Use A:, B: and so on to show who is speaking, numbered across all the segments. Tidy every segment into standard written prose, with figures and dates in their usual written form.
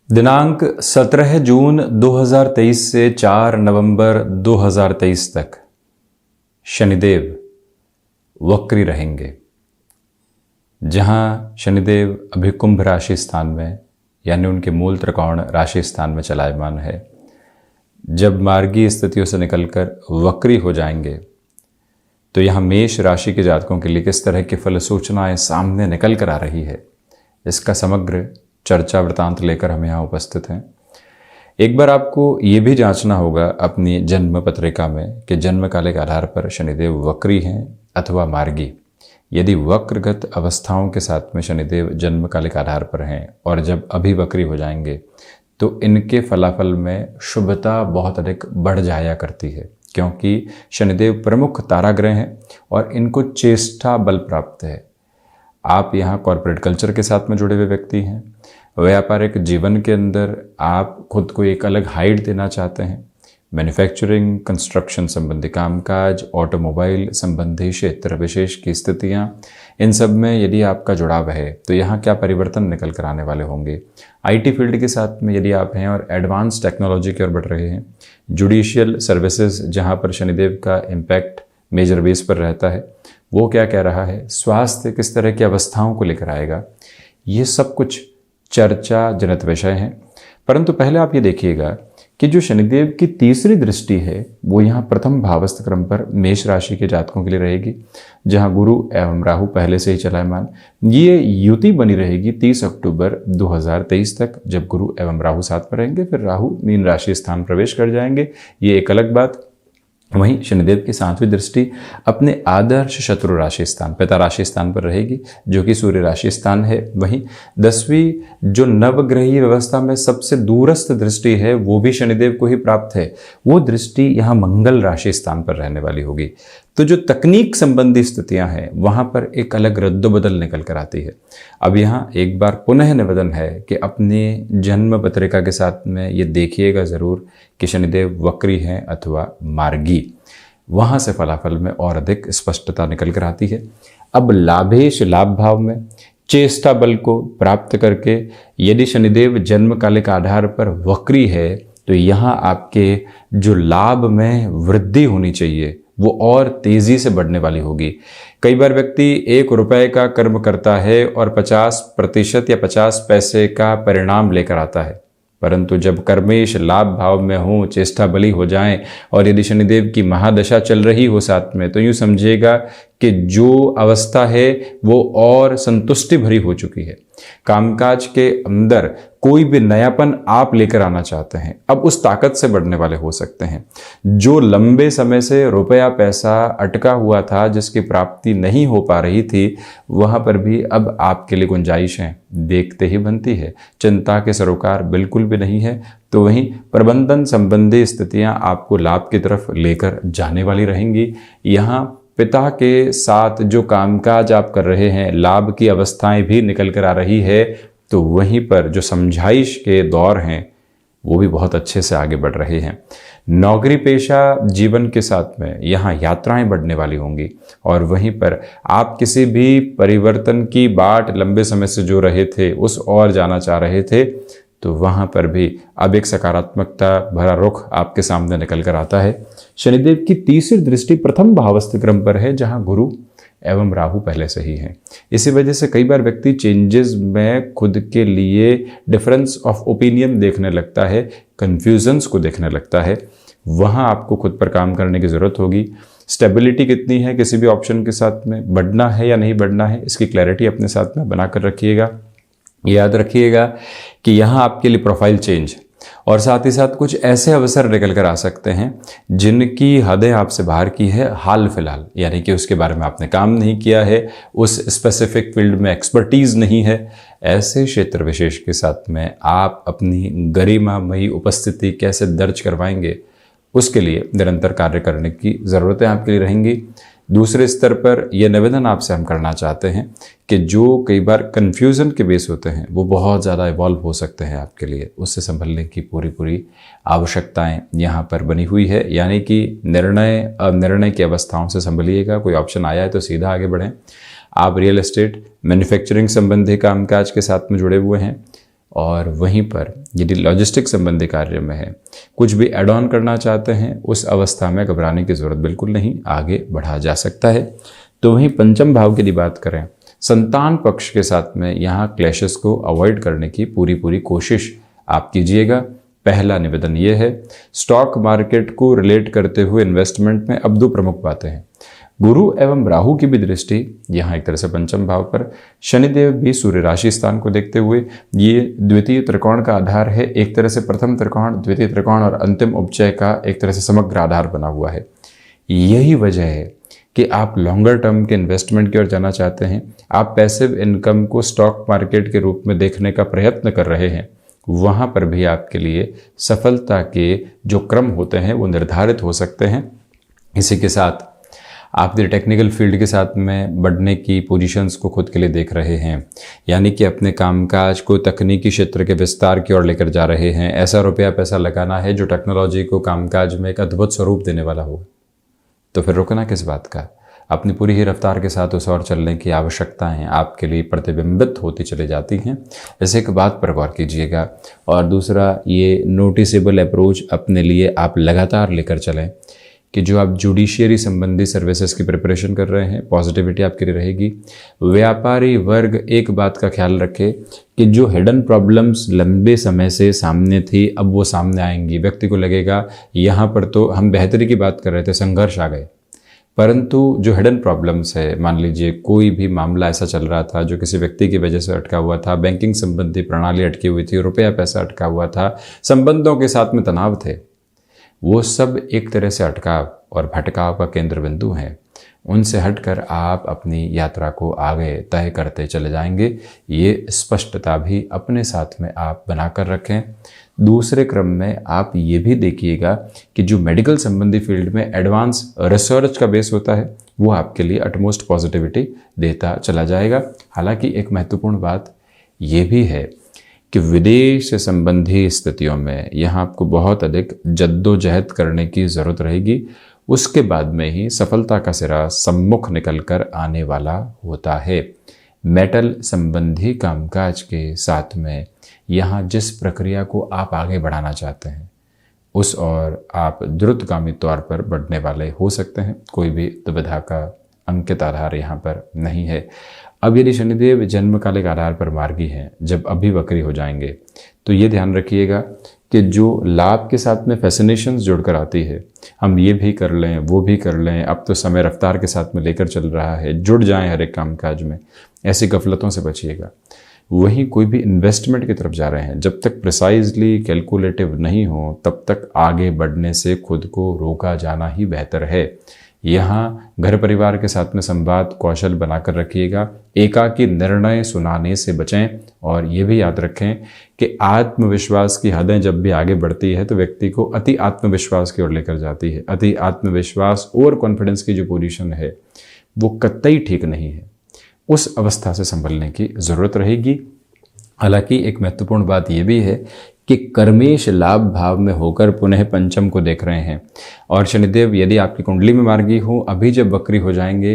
A: दिनांक 17 जून 2023 से 4 नवंबर 2023 तक शनिदेव वक्री रहेंगे। जहां शनिदेव अभी कुंभ राशि स्थान में यानी उनके मूल त्रिकोण राशि स्थान में चलायमान है, जब मार्गी स्थितियों से निकलकर वक्री हो जाएंगे तो यहाँ मेष राशि के जातकों के लिए किस तरह की फल सूचनाएं सामने निकल कर आ रही है, इसका समग्र चर्चा वृतांत लेकर हम यहाँ उपस्थित हैं। एक बार आपको ये भी जांचना होगा अपनी जन्म पत्रिका में कि जन्म काल के आधार पर शनिदेव वक्री हैं अथवा मार्गी। यदि वक्रगत अवस्थाओं के साथ में शनिदेव जन्म काल के आधार पर हैं और जब अभी वक्री हो जाएंगे तो इनके फलाफल में शुभता बहुत अधिक बढ़ जाया करती है, क्योंकि शनिदेव प्रमुख ताराग्रह हैं और इनको चेष्टा बल प्राप्त है। आप यहाँ कॉर्पोरेट कल्चर के साथ में जुड़े हुए व्यक्ति हैं, व्यापारिक जीवन के अंदर आप खुद को एक अलग हाइट देना चाहते हैं, मैन्युफैक्चरिंग कंस्ट्रक्शन संबंधी कामकाज, ऑटोमोबाइल संबंधी क्षेत्र विशेष की स्थितियाँ, इन सब में यदि आपका जुड़ाव है तो यहाँ क्या परिवर्तन निकल कर आने वाले होंगे। आईटी फील्ड के साथ में यदि आप हैं और एडवांस टेक्नोलॉजी की ओर बढ़ रहे हैं, जुडिशियल सर्विसेज जहाँ पर शनिदेव का इम्पैक्ट मेजर बेस पर रहता है, वो क्या कह रहा है, स्वास्थ्य किस तरह की अवस्थाओं को लेकर आएगा, ये सब कुछ चर्चा जनित विषय हैं। परंतु पहले आप ये देखिएगा कि जो शनिदेव की तीसरी दृष्टि है वो यहाँ प्रथम भावस्थ क्रम पर मेष राशि के जातकों के लिए रहेगी, जहाँ गुरु एवं राहु पहले से ही चलायमान। ये युति बनी रहेगी 30 अक्टूबर 2023 तक, जब गुरु एवं राहु साथ पर रहेंगे, फिर राहु मीन राशि स्थान प्रवेश कर जाएंगे, ये एक अलग बात। वहीं शनिदेव की 7वीं दृष्टि अपने आदर्श शत्रु राशि स्थान पिता राशि स्थान पर रहेगी, जो कि सूर्य राशि स्थान है। वहीं 10वीं जो नवग्रही व्यवस्था में सबसे दूरस्थ दृष्टि है वो भी शनिदेव को ही प्राप्त है, वो दृष्टि यहाँ मंगल राशि स्थान पर रहने वाली होगी। तो जो तकनीक संबंधी स्थितियां हैं वहां पर एक अलग रद्दोबदल निकल कर आती है। अब यहाँ एक बार पुनः निवेदन है कि अपने जन्म पत्रिका के साथ में ये देखिएगा ज़रूर कि शनिदेव वक्री हैं अथवा मार्गी, वहाँ से फलाफल में और अधिक स्पष्टता निकल कर आती है। अब लाभेश लाभ भाव में चेष्टा बल को प्राप्त करके यदि शनिदेव जन्म काल के आधार पर वक्री है तो यहाँ आपके जो लाभ में वृद्धि होनी चाहिए वो और तेज़ी से बढ़ने वाली होगी। कई बार व्यक्ति 1 रुपये का कर्म करता है और 50% या 50 पैसे का परिणाम लेकर आता है, परंतु जब कर्मेश लाभ भाव में हो, चेष्टा बली हो जाएं और यदि शनिदेव की महादशा चल रही हो साथ में, तो यूँ समझिएगा कि जो अवस्था है वो और संतुष्टि भरी हो चुकी है। कामकाज के अंदर कोई भी नयापन आप लेकर आना चाहते हैं, अब उस ताकत से बढ़ने वाले हो सकते हैं। जो लंबे समय से रुपया पैसा अटका हुआ था, जिसकी प्राप्ति नहीं हो पा रही थी, वहाँ पर भी अब आपके लिए गुंजाइशें देखते ही बनती है। चिंता के सरोकार बिल्कुल भी नहीं है। तो वहीं प्रबंधन संबंधी स्थितियाँ आपको लाभ की तरफ लेकर जाने वाली रहेंगी। यहाँ पिता के साथ जो कामकाज आप कर रहे हैं, लाभ की अवस्थाएं भी निकल कर आ रही है, तो वहीं पर जो समझाइश के दौर हैं वो भी बहुत अच्छे से आगे बढ़ रहे हैं। नौकरी पेशा जीवन के साथ में यहाँ यात्राएं बढ़ने वाली होंगी और वहीं पर आप किसी भी परिवर्तन की बाट लंबे समय से जो रहे थे उस ओर जाना चाह रहे थे, तो वहाँ पर भी अब एक सकारात्मकता भरा रुख आपके सामने निकल कर आता है। शनिदेव की तीसरी दृष्टि प्रथम भावस्थ क्रम पर है, जहाँ गुरु एवं राहु पहले से ही हैं। इसी वजह से कई बार व्यक्ति चेंजेस में खुद के लिए डिफरेंस ऑफ ओपिनियन देखने लगता है, कन्फ्यूजन्स को देखने लगता है। वहाँ आपको खुद पर काम करने की ज़रूरत होगी। स्टेबिलिटी कितनी है किसी भी ऑप्शन के साथ में, बढ़ना है या नहीं बढ़ना है, इसकी क्लैरिटी अपने साथ में बना कर रखिएगा। याद रखिएगा कि यहाँ आपके लिए प्रोफाइल चेंज और साथ ही साथ कुछ ऐसे अवसर निकल कर आ सकते हैं जिनकी हदें आपसे बाहर की है हाल फिलहाल, यानी कि उसके बारे में आपने काम नहीं किया है, उस स्पेसिफिक फील्ड में एक्सपर्टीज़ नहीं है। ऐसे क्षेत्र विशेष के साथ में आप अपनी गरिमामयी उपस्थिति कैसे दर्ज करवाएंगे, उसके लिए निरंतर कार्य करने की ज़रूरतें आपके लिए रहेंगी। दूसरे स्तर पर यह निवेदन आपसे हम करना चाहते हैं कि जो कई बार कन्फ्यूज़न के बेस होते हैं वो बहुत ज़्यादा इवॉल्व हो सकते हैं आपके लिए, उससे संभलने की पूरी आवश्यकताएं यहाँ पर बनी हुई है। यानी कि निर्णय की अवस्थाओं से संभलिएगा। कोई ऑप्शन आया है तो सीधा आगे बढ़ें। आप रियल एस्टेट, मैन्युफैक्चरिंग संबंधी कामकाज के साथ में जुड़े हुए हैं और वहीं पर यदि लॉजिस्टिक संबंधी कार्य में है, कुछ भी एड ऑन करना चाहते हैं, उस अवस्था में घबराने की ज़रूरत बिल्कुल नहीं, आगे बढ़ा जा सकता है। तो वहीं पंचम भाव की यदि बात करें, संतान पक्ष के साथ में यहाँ क्लैशेस को अवॉइड करने की पूरी कोशिश आप कीजिएगा। पहला निवेदन ये है, स्टॉक मार्केट को रिलेट करते हुए इन्वेस्टमेंट में अब दो प्रमुख बातें हैं। गुरु एवं राहु की भी दृष्टि यहाँ एक तरह से पंचम भाव पर, शनिदेव भी सूर्य राशि स्थान को देखते हुए, ये द्वितीय त्रिकोण का आधार है। एक तरह से प्रथम त्रिकोण, द्वितीय त्रिकोण और अंतिम उपचय का एक तरह से समग्र आधार बना हुआ है। यही वजह है कि आप लॉन्गर टर्म के इन्वेस्टमेंट की ओर जाना चाहते हैं, आप पैसिव इनकम को स्टॉक मार्केट के रूप में देखने का प्रयत्न कर रहे हैं। वहाँ पर भी आपके लिए सफलता के जो क्रम होते हैं वो निर्धारित हो सकते हैं। इसी के साथ आप यदि टेक्निकल फील्ड के साथ में बढ़ने की पोजीशंस को खुद के लिए देख रहे हैं, यानी कि अपने कामकाज को तकनीकी क्षेत्र के विस्तार की ओर लेकर जा रहे हैं, ऐसा रुपया पैसा लगाना है जो टेक्नोलॉजी को कामकाज में एक अद्भुत स्वरूप देने वाला हो, तो फिर रुकना किस बात का। अपनी पूरी ही रफ्तार के साथ उस ओर चलने की आवश्यकताएं आपके लिए प्रतिबिंबित होती चली जाती हैं। इस एक बात पर गौर कीजिएगा। और दूसरा, ये नोटिसेबल अप्रोच अपने लिए आप लगातार लेकर चलें कि जो आप जुडिशियरी संबंधी सर्विसेज की प्रिपरेशन कर रहे हैं, पॉजिटिविटी आपके लिए रहेगी। व्यापारी वर्ग एक बात का ख्याल रखे कि जो हिडन प्रॉब्लम्स लंबे समय से सामने थी, अब वो सामने आएंगी। व्यक्ति को लगेगा यहाँ पर तो हम बेहतरी की बात कर रहे थे, संघर्ष आ गए, परंतु जो हिडन प्रॉब्लम्स है, मान लीजिए कोई भी मामला ऐसा चल रहा था जो किसी व्यक्ति की वजह से अटका हुआ था, बैंकिंग संबंधी प्रणाली अटकी हुई थी, रुपया पैसा अटका हुआ था, संबंधों के साथ में तनाव थे, वो सब एक तरह से अटकाव और भटकाव का केंद्र बिंदु हैं। उनसे हटकर आप अपनी यात्रा को आगे तय करते चले जाएंगे। ये स्पष्टता भी अपने साथ में आप बनाकर रखें। दूसरे क्रम में आप ये भी देखिएगा कि जो मेडिकल संबंधी फील्ड में एडवांस रिसर्च का बेस होता है, वो आपके लिए अटमोस्ट पॉजिटिविटी देता चला जाएगा। हालांकि एक महत्वपूर्ण बात ये भी है कि विदेश से संबंधी स्थितियों में यहाँ आपको बहुत अधिक जद्दोजहद करने की ज़रूरत रहेगी। उसके बाद में ही सफलता का सिरा सम्मुख निकलकर आने वाला होता है। मेटल संबंधी कामकाज के साथ में यहाँ जिस प्रक्रिया को आप आगे बढ़ाना चाहते हैं, उस और आप द्रुतगामी तौर पर बढ़ने वाले हो सकते हैं। कोई भी दुविधा का अंकित आधार यहाँ पर नहीं है। अब यदि शनिदेव जन्मकालिक आधार पर मार्गी हैं, जब अभी वक्री हो जाएंगे, तो ये ध्यान रखिएगा कि जो लाभ के साथ में फैसिनेशंस जुड़कर आती है, हम ये भी कर लें, वो भी कर लें, अब तो समय रफ्तार के साथ में लेकर चल रहा है, जुड़ जाएं हर एक कामकाज में, ऐसी गफलतों से बचिएगा। वहीं कोई भी इन्वेस्टमेंट की तरफ जा रहे हैं, जब तक प्रिसाइजली कैलकुलेटिव नहीं हो, तब तक आगे बढ़ने से खुद को रोका जाना ही बेहतर है। यहाँ घर परिवार के साथ में संवाद कौशल बनाकर रखिएगा। एकाकी निर्णय सुनाने से बचें। और ये भी याद रखें कि आत्मविश्वास की हदें जब भी आगे बढ़ती है तो व्यक्ति को अति आत्मविश्वास की ओर लेकर जाती है। अति आत्मविश्वास, ओवर कॉन्फिडेंस की जो पोजीशन है वो कतई ठीक नहीं है। उस अवस्था से संभलने की ज़रूरत रहेगी। हालांकि एक महत्वपूर्ण बात यह भी है कि कर्मेश लाभ भाव में होकर पुनः पंचम को देख रहे हैं, और शनिदेव यदि आपकी कुंडली में मार्गी हो, अभी जब वक्री हो जाएंगे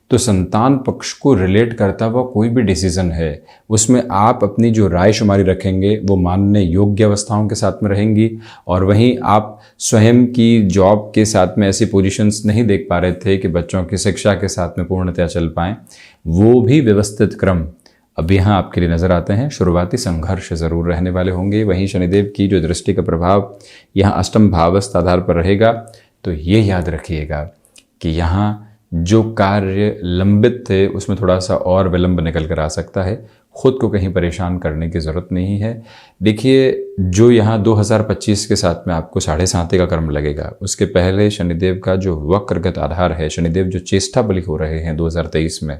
A: तो संतान पक्ष को रिलेट करता हुआ कोई भी डिसीजन है, उसमें आप अपनी जो राय शुमारी रखेंगे वो मानने योग्य अवस्थाओं के साथ में रहेंगी। और वहीं आप स्वयं की जॉब के साथ में ऐसी पोजीशंस नहीं देख पा रहे थे कि बच्चों की शिक्षा के साथ में पूर्णतया चल पाएँ, वो भी व्यवस्थित क्रम अब यहाँ आपके लिए नजर आते हैं। शुरुआती संघर्ष जरूर रहने वाले होंगे। वहीं शनिदेव की जो दृष्टि का प्रभाव यहाँ अष्टम भावस्थ आधार पर रहेगा, तो ये याद रखिएगा कि यहाँ जो कार्य लंबित थे उसमें थोड़ा सा और विलंब निकल कर आ सकता है। खुद को कहीं परेशान करने की ज़रूरत नहीं है। देखिए, जो यहाँ 2025 के साथ में आपको 7.5 का क्रम लगेगा, उसके पहले शनिदेव का जो वक्रगत आधार है, शनिदेव जो चेष्टा बलि हो रहे हैं 2023 में,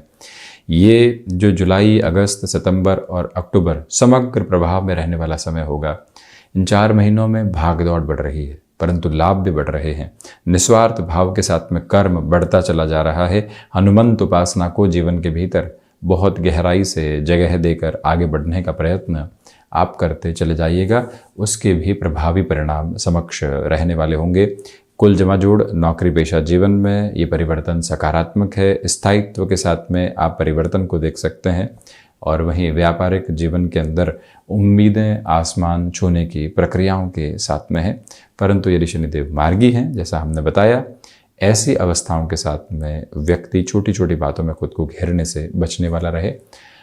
A: ये जो जुलाई, अगस्त, सितंबर और अक्टूबर समग्र प्रभाव में रहने वाला समय होगा। इन 4 महीनों में भाग दौड़ बढ़ रही है, परंतु लाभ भी बढ़ रहे हैं। निस्वार्थ भाव के साथ में कर्म बढ़ता चला जा रहा है। हनुमंत उपासना को जीवन के भीतर बहुत गहराई से जगह देकर आगे बढ़ने का प्रयत्न आप करते चले जाइएगा। उसके भी प्रभावी परिणाम समक्ष रहने वाले होंगे। कुल जमा जोड़ नौकरी पेशा जीवन में ये परिवर्तन सकारात्मक है। स्थायित्व के साथ में आप परिवर्तन को देख सकते हैं। और वहीं व्यापारिक जीवन के अंदर उम्मीदें आसमान छूने की प्रक्रियाओं के साथ में है। परंतु यदि शनिदेव मार्गी हैं, जैसा हमने बताया, ऐसी अवस्थाओं के साथ में व्यक्ति छोटी छोटी बातों में खुद को घेरने से बचने वाला रहे।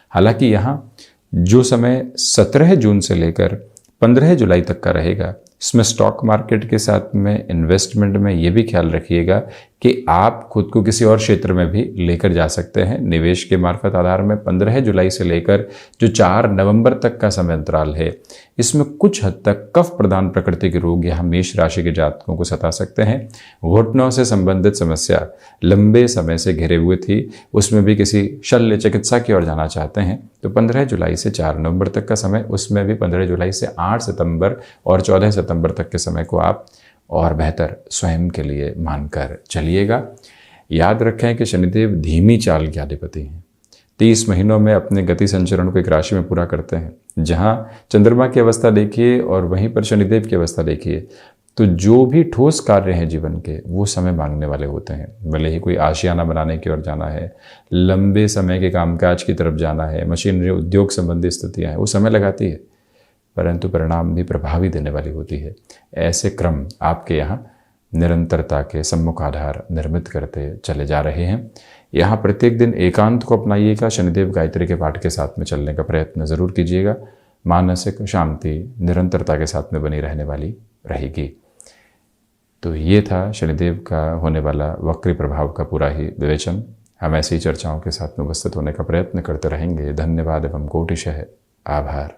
A: हालांकि यहाँ जो समय 17 जून से लेकर 15 जुलाई तक का रहेगा, इसमें स्टॉक मार्केट के साथ में इन्वेस्टमेंट में ये भी ख्याल रखिएगा कि आप खुद को किसी और क्षेत्र में भी लेकर जा सकते हैं। निवेश के मार्फत आधार में 15 जुलाई से लेकर जो 4 नवंबर तक का समय अंतराल है, इसमें कुछ हद तक कफ प्रधान प्रकृति के रोग यहाँ मेष राशि के जातकों को सता सकते हैं। घुटनों से संबंधित समस्या लंबे समय से घिरे हुए थी, उसमें भी किसी शल्य चिकित्सा की ओर जाना चाहते हैं तो 15 जुलाई से 4 नवंबर तक का समय, उसमें भी 15 जुलाई से 8 सितंबर और 14 सितंबर तक के समय को आप और बेहतर स्वयं के लिए मानकर चलिएगा। याद रखें कि शनिदेव धीमी चाल के अधिपति हैं। 30 महीनों में अपने गति संचरण को एक राशि में पूरा करते हैं। जहां चंद्रमा की अवस्था देखिए और वहीं पर शनिदेव की अवस्था देखिए, तो जो भी ठोस कार्य हैं जीवन के, वो समय मांगने वाले होते हैं। भले ही कोई आशियाना बनाने की ओर जाना है, लंबे समय के कामकाज की तरफ जाना है, मशीनरी उद्योग संबंधी स्थितियाँ हैं, वो समय लगाती है, परंतु परिणाम भी प्रभावी देने वाली होती है। ऐसे क्रम आपके यहाँ निरंतरता के सम्मुख आधार निर्मित करते चले जा रहे हैं। यहाँ प्रत्येक दिन एकांत को अपनाइएगा। शनिदेव गायत्री के पाठ के साथ में चलने का प्रयत्न जरूर कीजिएगा। मानसिक शांति निरंतरता के साथ में बनी रहने वाली रहेगी। तो ये था शनिदेव का होने वाला वक्री प्रभाव का पूरा ही विवेचन। हम ऐसी चर्चाओं के साथ में उपस्थित होने का प्रयत्न करते रहेंगे। धन्यवाद एवं कोटिशः आभार।